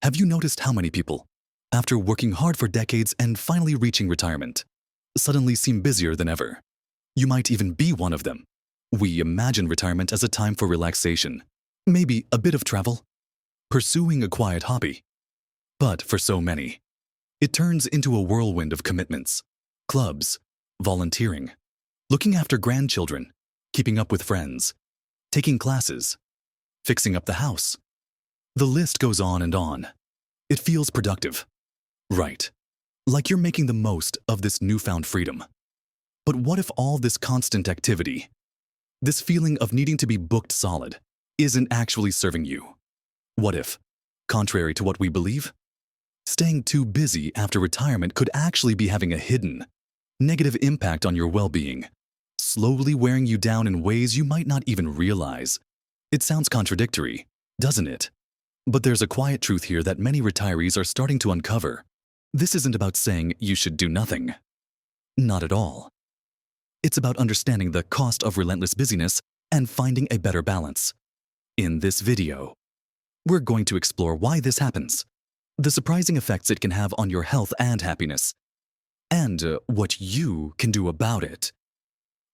Have you noticed how many people, after working hard for decades and finally reaching retirement, suddenly seem busier than ever? You might even be one of them. We imagine retirement as a time for relaxation, maybe a bit of travel, pursuing a quiet hobby. But for so many, it turns into a whirlwind of commitments, clubs, volunteering, looking after grandchildren, keeping up with friends, taking classes, fixing up the house. The list goes on and on. It feels productive, right? Like you're making the most of this newfound freedom. But what if all this constant activity, this feeling of needing to be booked solid, isn't actually serving you? What if, contrary to what we believe, staying too busy after retirement could actually be having a hidden, negative impact on your well-being, slowly wearing you down in ways you might not even realize? It sounds contradictory, doesn't it? But there's a quiet truth here that many retirees are starting to uncover. This isn't about saying you should do nothing. Not at all. It's about understanding the cost of relentless busyness and finding a better balance. In this video, we're going to explore why this happens, the surprising effects it can have on your health and happiness, and what you can do about it.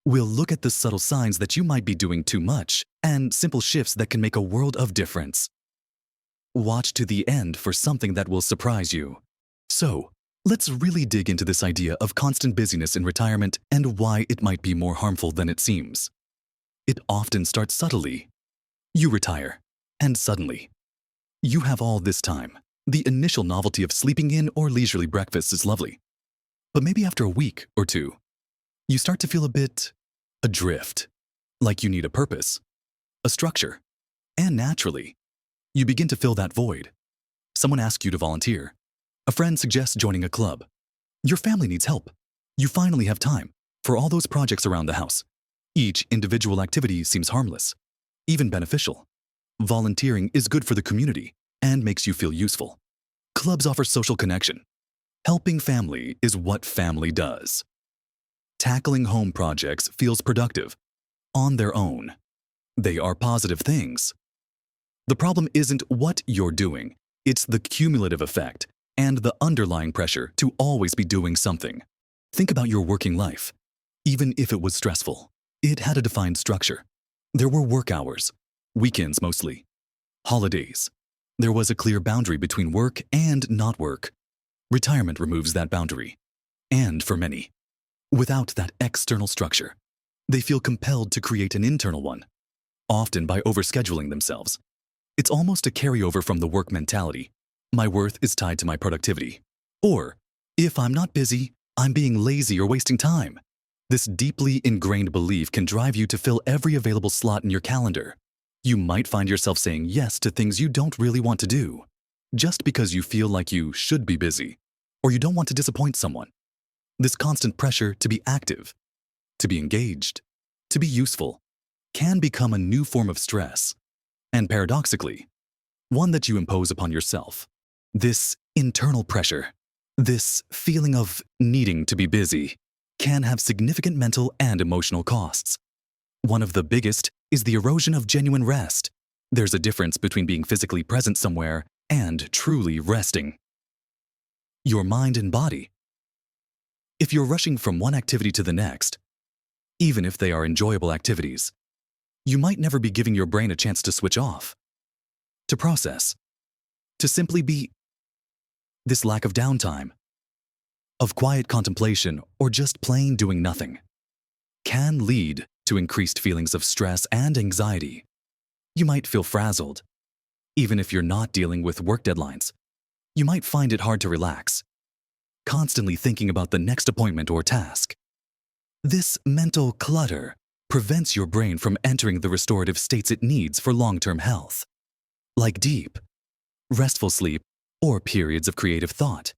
We'll look at the subtle signs that you might be doing too much and simple shifts that can make a world of difference. Watch to the end for something that will surprise you. So, let's really dig into this idea of constant busyness in retirement and why it might be more harmful than it seems. It often starts subtly. You retire, and suddenly, you have all this time. The initial novelty of sleeping in or leisurely breakfasts is lovely. But maybe after a week or two, you start to feel a bit adrift, like you need a purpose, a structure, and naturally, you begin to fill that void. Someone asks you to volunteer. A friend suggests joining a club. Your family needs help. You finally have time for all those projects around the house. Each individual activity seems harmless, even beneficial. Volunteering is good for the community and makes you feel useful. Clubs offer social connection. Helping family is what family does. Tackling home projects feels productive on their own. They are positive things. The problem isn't what you're doing, it's the cumulative effect and the underlying pressure to always be doing something. Think about your working life. Even if it was stressful, it had a defined structure. There were work hours, weekends mostly, holidays. There was a clear boundary between work and not work. Retirement removes that boundary. And for many, without that external structure, they feel compelled to create an internal one, often by overscheduling themselves. It's almost a carryover from the work mentality. My worth is tied to my productivity. Or, if I'm not busy, I'm being lazy or wasting time. This deeply ingrained belief can drive you to fill every available slot in your calendar. You might find yourself saying yes to things you don't really want to do, just because you feel like you should be busy, or you don't want to disappoint someone. This constant pressure to be active, to be engaged, to be useful, can become a new form of stress, and paradoxically, one that you impose upon yourself. This internal pressure, this feeling of needing to be busy, can have significant mental and emotional costs. One of the biggest is the erosion of genuine rest. There's a difference between being physically present somewhere and truly resting. Your mind and body. If you're rushing from one activity to the next, even if they are enjoyable activities, you might never be giving your brain a chance to switch off, to process, to simply be. This lack of downtime, of quiet contemplation, or just plain doing nothing, can lead to increased feelings of stress and anxiety. You might feel frazzled. Even if you're not dealing with work deadlines, you might find it hard to relax, constantly thinking about the next appointment or task. This mental clutter prevents your brain from entering the restorative states it needs for long-term health, like deep, restful sleep or periods of creative thought.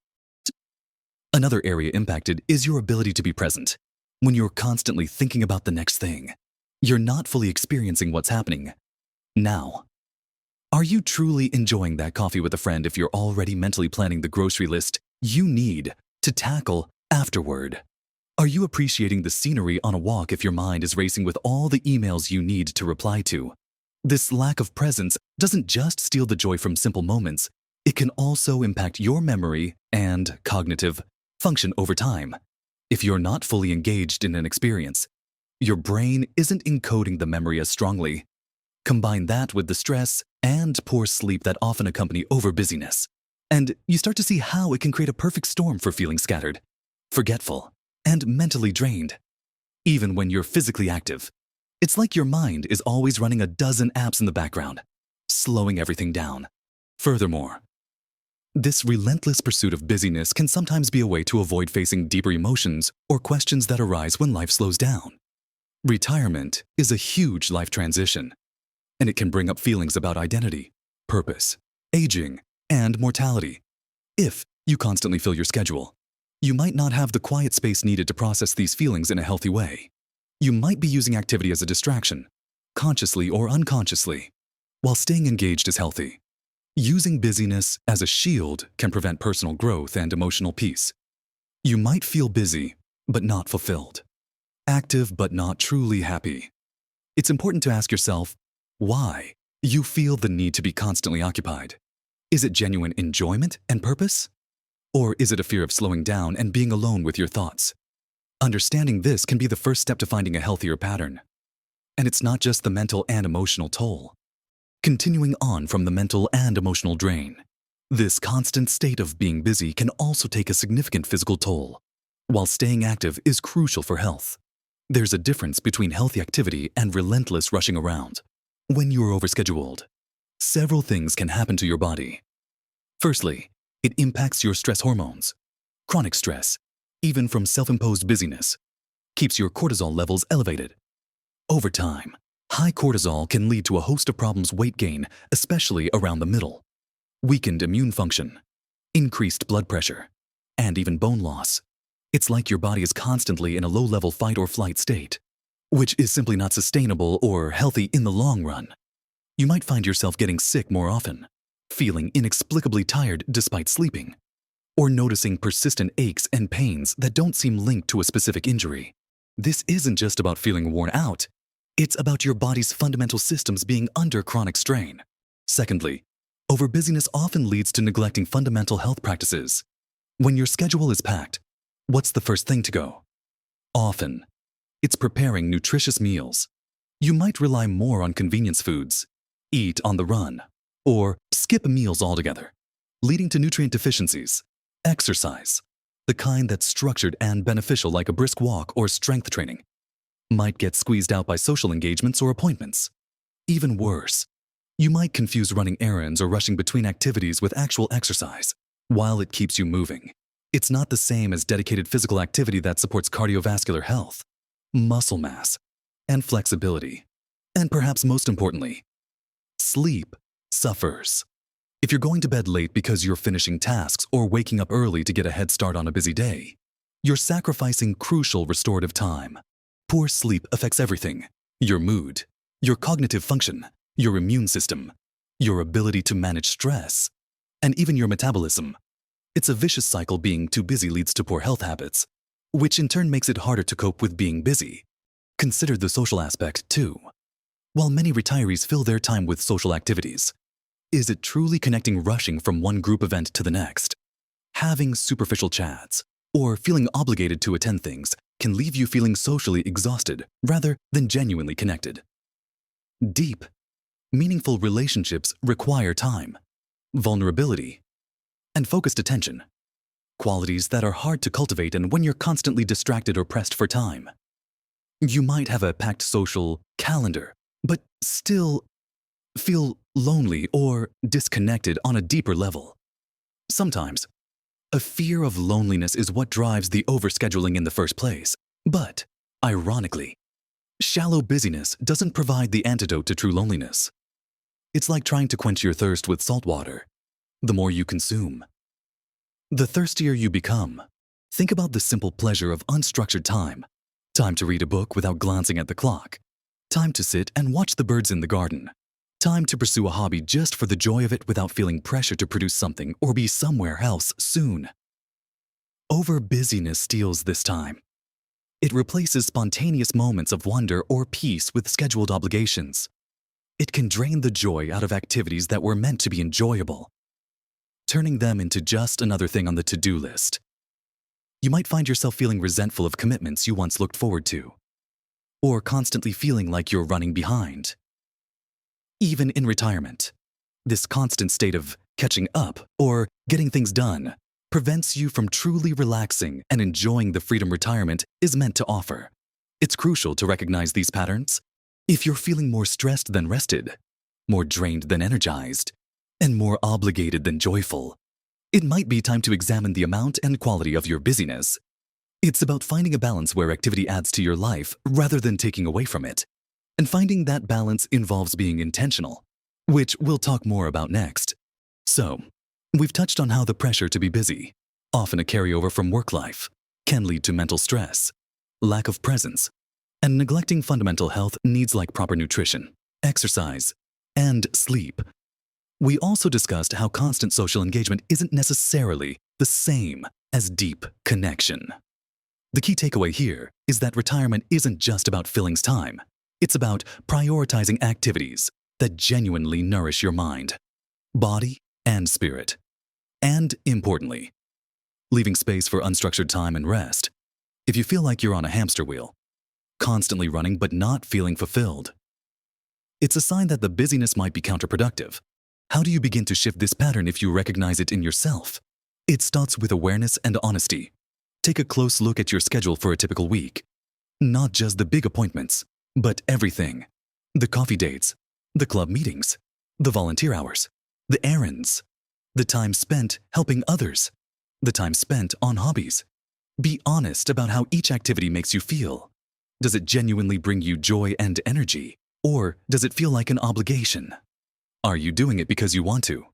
Another area impacted is your ability to be present. When you're constantly thinking about the next thing, you're not fully experiencing what's happening now. Are you truly enjoying that coffee with a friend if you're already mentally planning the grocery list you need to tackle afterward? Are you appreciating the scenery on a walk if your mind is racing with all the emails you need to reply to? This lack of presence doesn't just steal the joy from simple moments, It can also impact your memory and cognitive function over time. If you're not fully engaged in an experience, your brain isn't encoding the memory as strongly. Combine that with the stress and poor sleep that often accompany overbusyness, and you start to see how it can create a perfect storm for feeling scattered, forgetful, and mentally drained. Even when you're physically active, it's like your mind is always running a dozen apps in the background, slowing everything down. Furthermore, this relentless pursuit of busyness can sometimes be a way to avoid facing deeper emotions or questions that arise when life slows down. Retirement is a huge life transition, and it can bring up feelings about identity, purpose, aging, and mortality. If you constantly fill your schedule, you might not have the quiet space needed to process these feelings in a healthy way. You might be using activity as a distraction, consciously or unconsciously. While staying engaged is healthy, using busyness as a shield can prevent personal growth and emotional peace. You might feel busy, but not fulfilled, active, but not truly happy. It's important to ask yourself why you feel the need to be constantly occupied. Is it genuine enjoyment and purpose? Or is it a fear of slowing down and being alone with your thoughts? Understanding this can be the first step to finding a healthier pattern. And it's not just the mental and emotional toll. Continuing on from the mental and emotional drain, this constant state of being busy can also take a significant physical toll. While staying active is crucial for health, there's a difference between healthy activity and relentless rushing around. When you are overscheduled, several things can happen to your body. Firstly, it impacts your stress hormones. Chronic stress, even from self-imposed busyness, keeps your cortisol levels elevated. Over time, high cortisol can lead to a host of problems: weight gain, especially around the middle, weakened immune function, increased blood pressure, and even bone loss. It's like your body is constantly in a low-level fight or flight state, which is simply not sustainable or healthy in the long run. You might find yourself getting sick more often, feeling inexplicably tired despite sleeping, or noticing persistent aches and pains that don't seem linked to a specific injury. This isn't just about feeling worn out. It's about your body's fundamental systems being under chronic strain. Secondly, overbusyness often leads to neglecting fundamental health practices. When your schedule is packed, what's the first thing to go? Often, it's preparing nutritious meals. You might rely more on convenience foods, eat on the run, or skip meals altogether, leading to nutrient deficiencies. Exercise, the kind that's structured and beneficial like a brisk walk or strength training, might get squeezed out by social engagements or appointments. Even worse, you might confuse running errands or rushing between activities with actual exercise. While it keeps you moving, it's not the same as dedicated physical activity that supports cardiovascular health, muscle mass, and flexibility. And perhaps most importantly, sleep suffers. If you're going to bed late because you're finishing tasks or waking up early to get a head start on a busy day, you're sacrificing crucial restorative time. Poor sleep affects everything: your mood, your cognitive function, your immune system, your ability to manage stress, and even your metabolism. It's a vicious cycle. Being too busy leads to poor health habits, which in turn makes it harder to cope with being busy. Consider the social aspect, too. While many retirees fill their time with social activities, is it truly connecting? Rushing from one group event to the next, having superficial chats, or feeling obligated to attend things can leave you feeling socially exhausted rather than genuinely connected. Deep, meaningful relationships require time, vulnerability, and focused attention, qualities that are hard to cultivate and when you're constantly distracted or pressed for time. You might have a packed social calendar, but still feel lonely or disconnected on a deeper level. Sometimes, a fear of loneliness is what drives the overscheduling in the first place. But, ironically, shallow busyness doesn't provide the antidote to true loneliness. It's like trying to quench your thirst with salt water. The more you consume, the thirstier you become. Think about the simple pleasure of unstructured time. Time to read a book without glancing at the clock. Time to sit and watch the birds in the garden. Time to pursue a hobby just for the joy of it without feeling pressure to produce something or be somewhere else soon. Overbusyness steals this time. It replaces spontaneous moments of wonder or peace with scheduled obligations. It can drain the joy out of activities that were meant to be enjoyable. turning them into just another thing on the to-do list. You might find yourself feeling resentful of commitments you once looked forward to, or constantly feeling like you're running behind. Even in retirement, this constant state of catching up or getting things done prevents you from truly relaxing and enjoying the freedom retirement is meant to offer. It's crucial to recognize these patterns. If you're feeling more stressed than rested, more drained than energized, and more obligated than joyful, it might be time to examine the amount and quality of your busyness. It's about finding a balance where activity adds to your life rather than taking away from it. And finding that balance involves being intentional, which we'll talk more about next. So, we've touched on how the pressure to be busy, often a carryover from work life, can lead to mental stress, lack of presence, and neglecting fundamental health needs like proper nutrition, exercise, and sleep. We also discussed how constant social engagement isn't necessarily the same as deep connection. The key takeaway here is that retirement isn't just about filling time. It's about prioritizing activities that genuinely nourish your mind, body, and spirit. And importantly, leaving space for unstructured time and rest. If you feel like you're on a hamster wheel, constantly running but not feeling fulfilled, it's a sign that the busyness might be counterproductive. How do you begin to shift this pattern if you recognize it in yourself? It starts with awareness and honesty. Take a close look at your schedule for a typical week. Not just the big appointments, but everything. The coffee dates, the club meetings, the volunteer hours, the errands, the time spent helping others, the time spent on hobbies. Be honest about how each activity makes you feel. Does it genuinely bring you joy and energy, or does it feel like an obligation? Are you doing it because you want to,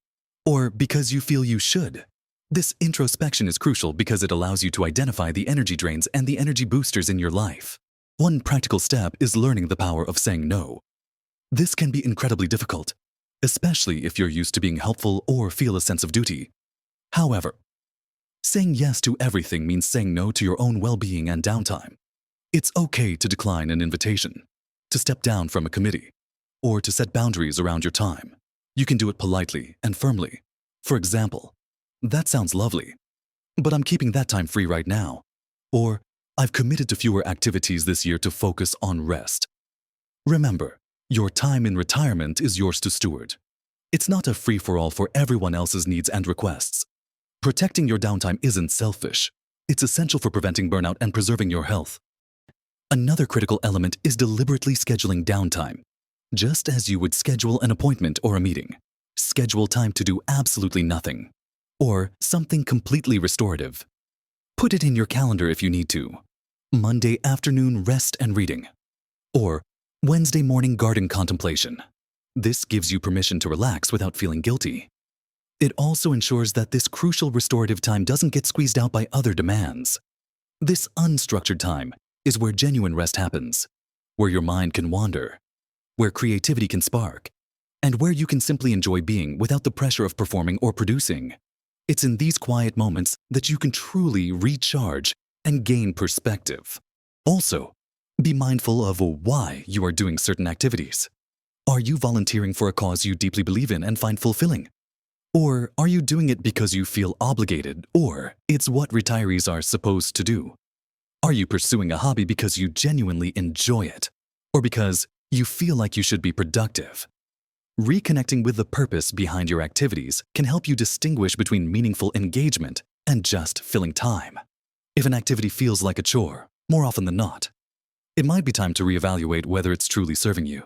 or because you feel you should? This introspection is crucial because it allows you to identify the energy drains and the energy boosters in your life. One practical step is learning the power of saying no. This can be incredibly difficult, especially if you're used to being helpful or feel a sense of duty. However, saying yes to everything means saying no to your own well-being and downtime. It's okay to decline an invitation, to step down from a committee, or to set boundaries around your time. You can do it politely and firmly. For example, "That sounds lovely, but I'm keeping that time free right now." Or, "I've committed to fewer activities this year to focus on rest." Remember, your time in retirement is yours to steward. It's not a free-for-all for everyone else's needs and requests. Protecting your downtime isn't selfish. It's essential for preventing burnout and preserving your health. Another critical element is deliberately scheduling downtime. Just as you would schedule an appointment or a meeting, schedule time to do absolutely nothing, or something completely restorative. Put it in your calendar if you need to. Monday afternoon rest and reading, or Wednesday morning garden contemplation. This gives you permission to relax without feeling guilty. It also ensures that this crucial restorative time doesn't get squeezed out by other demands. This unstructured time is where genuine rest happens, where your mind can wander, where creativity can spark, and where you can simply enjoy being without the pressure of performing or producing. It's in these quiet moments that you can truly recharge and gain perspective. Also, be mindful of why you are doing certain activities. Are you volunteering for a cause you deeply believe in and find fulfilling? Or are you doing it because you feel obligated, or it's what retirees are supposed to do? Are you pursuing a hobby because you genuinely enjoy it, or because you feel like you should be productive? Reconnecting with the purpose behind your activities can help you distinguish between meaningful engagement and just filling time. If an activity feels like a chore, more often than not, it might be time to reevaluate whether it's truly serving you.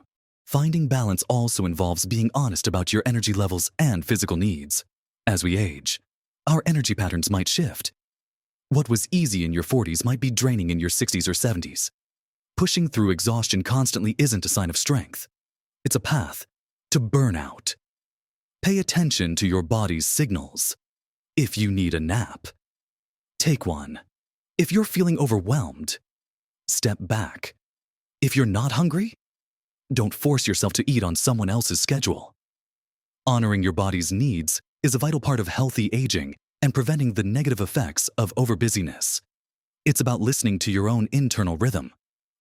Finding balance also involves being honest about your energy levels and physical needs. As we age, our energy patterns might shift. What was easy in your 40s might be draining in your 60s or 70s. Pushing through exhaustion constantly isn't a sign of strength. It's a path to burnout. Pay attention to your body's signals. If you need a nap, take one. If you're feeling overwhelmed, step back. If you're not hungry, don't force yourself to eat on someone else's schedule. Honoring your body's needs is a vital part of healthy aging and preventing the negative effects of overbusyness. It's about listening to your own internal rhythm,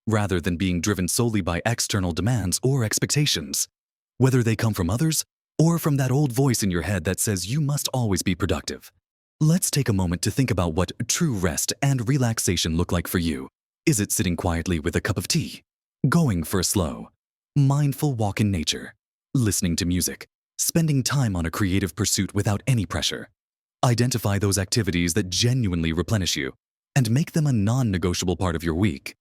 rather than being driven solely by external demands or expectations, whether they come from others or from that old voice in your head that says you must always be productive. Let's take a moment to think about what true rest and relaxation look like for you. Is it sitting quietly with a cup of tea? Going for a slow, mindful walk in nature? Listening to music? Spending time on a creative pursuit without any pressure? Identify those activities that genuinely replenish you and make them a non-negotiable part of your week.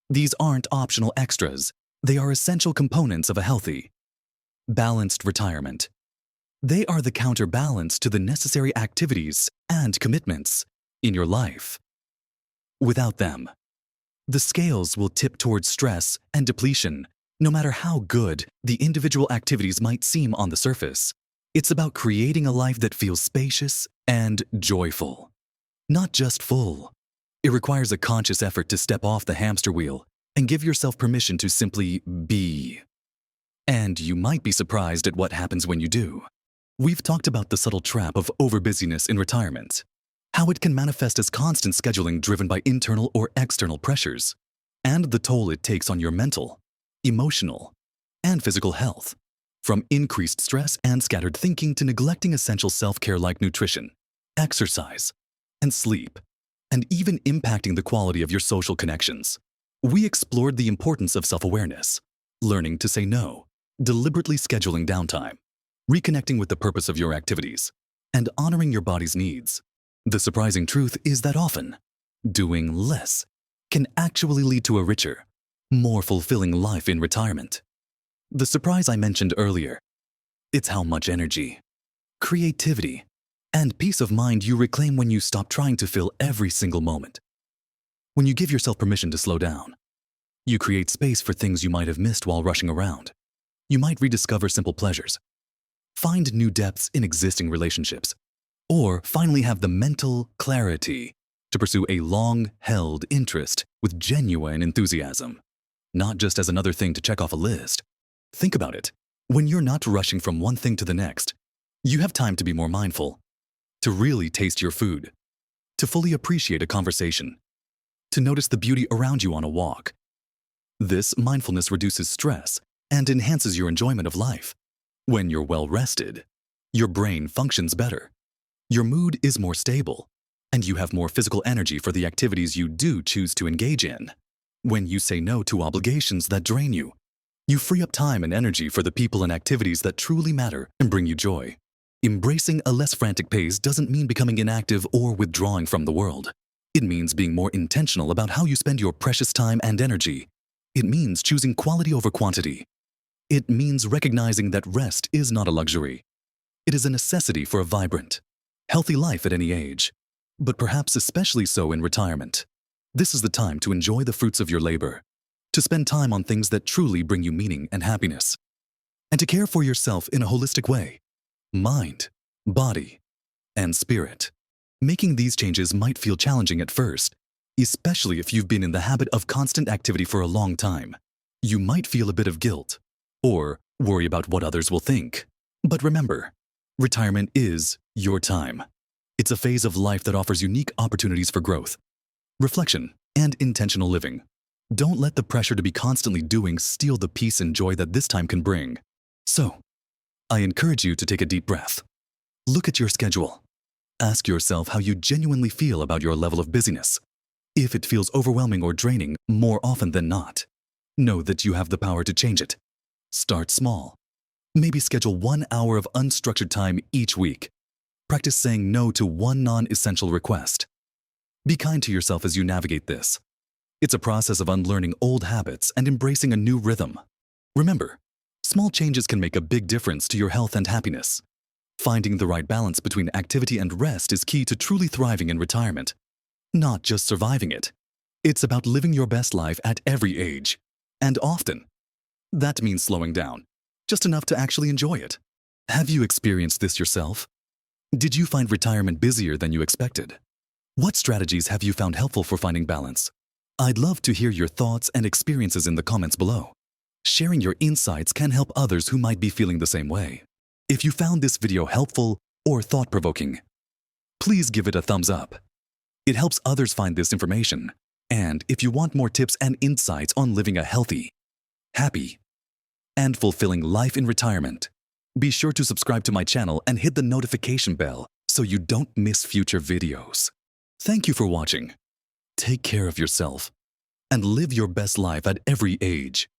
These aren't optional extras. They are essential components of a healthy, balanced retirement. They are the counterbalance to the necessary activities and commitments in your life. Without them, the scales will tip towards stress and depletion, no matter how good the individual activities might seem on the surface. It's about creating a life that feels spacious and joyful, not just full. It requires a conscious effort to step off the hamster wheel and give yourself permission to simply be. And you might be surprised at what happens when you do. We've talked about the subtle trap of overbusyness in retirement, how it can manifest as constant scheduling driven by internal or external pressures, and the toll it takes on your mental, emotional, and physical health, from increased stress and scattered thinking to neglecting essential self-care like nutrition, exercise, and sleep, and even impacting the quality of your social connections. We explored the importance of self-awareness, learning to say no, deliberately scheduling downtime, reconnecting with the purpose of your activities, and honoring your body's needs. The surprising truth is that often, doing less can actually lead to a richer, more fulfilling life in retirement. The surprise I mentioned earlier, it's how much energy, creativity, and peace of mind you reclaim when you stop trying to fill every single moment. When you give yourself permission to slow down, you create space for things you might have missed while rushing around. You might rediscover simple pleasures, find new depths in existing relationships, or finally have the mental clarity to pursue a long-held interest with genuine enthusiasm, not just as another thing to check off a list. Think about it. When you're not rushing from one thing to the next, you have time to be more mindful, to really taste your food, to fully appreciate a conversation, to notice the beauty around you on a walk. This mindfulness reduces stress and enhances your enjoyment of life. When you're well rested, your brain functions better, your mood is more stable, and you have more physical energy for the activities you do choose to engage in. When you say no to obligations that drain you, you free up time and energy for the people and activities that truly matter and bring you joy. Embracing a less frantic pace doesn't mean becoming inactive or withdrawing from the world. It means being more intentional about how you spend your precious time and energy. It means choosing quality over quantity. It means recognizing that rest is not a luxury. It is a necessity for a vibrant, healthy life at any age, but perhaps especially so in retirement. This is the time to enjoy the fruits of your labor, to spend time on things that truly bring you meaning and happiness, and to care for yourself in a holistic way, mind, body, and spirit. Making these changes might feel challenging at first, especially if you've been in the habit of constant activity for a long time. You might feel a bit of guilt, or worry about what others will think. But remember, retirement is your time. It's a phase of life that offers unique opportunities for growth, reflection, and intentional living. Don't let the pressure to be constantly doing steal the peace and joy that this time can bring. So, I encourage you to take a deep breath. Look at your schedule. Ask yourself how you genuinely feel about your level of busyness. If it feels overwhelming or draining more often than not, know that you have the power to change it. Start small. Maybe schedule 1 hour of unstructured time each week. Practice saying no to one non-essential request. Be kind to yourself as you navigate this. It's a process of unlearning old habits and embracing a new rhythm. Remember, small changes can make a big difference to your health and happiness. Finding the right balance between activity and rest is key to truly thriving in retirement. Not just surviving it. It's about living your best life at every age. And often, that means slowing down, just enough to actually enjoy it. Have you experienced this yourself? Did you find retirement busier than you expected? What strategies have you found helpful for finding balance? I'd love to hear your thoughts and experiences in the comments below. Sharing your insights can help others who might be feeling the same way. If you found this video helpful or thought-provoking, please give it a thumbs up. It helps others find this information. And if you want more tips and insights on living a healthy, happy, and fulfilling life in retirement, Be sure to subscribe to my channel and hit the notification bell so you don't miss future videos. Thank you for watching. Take care of yourself and live your best life at every age.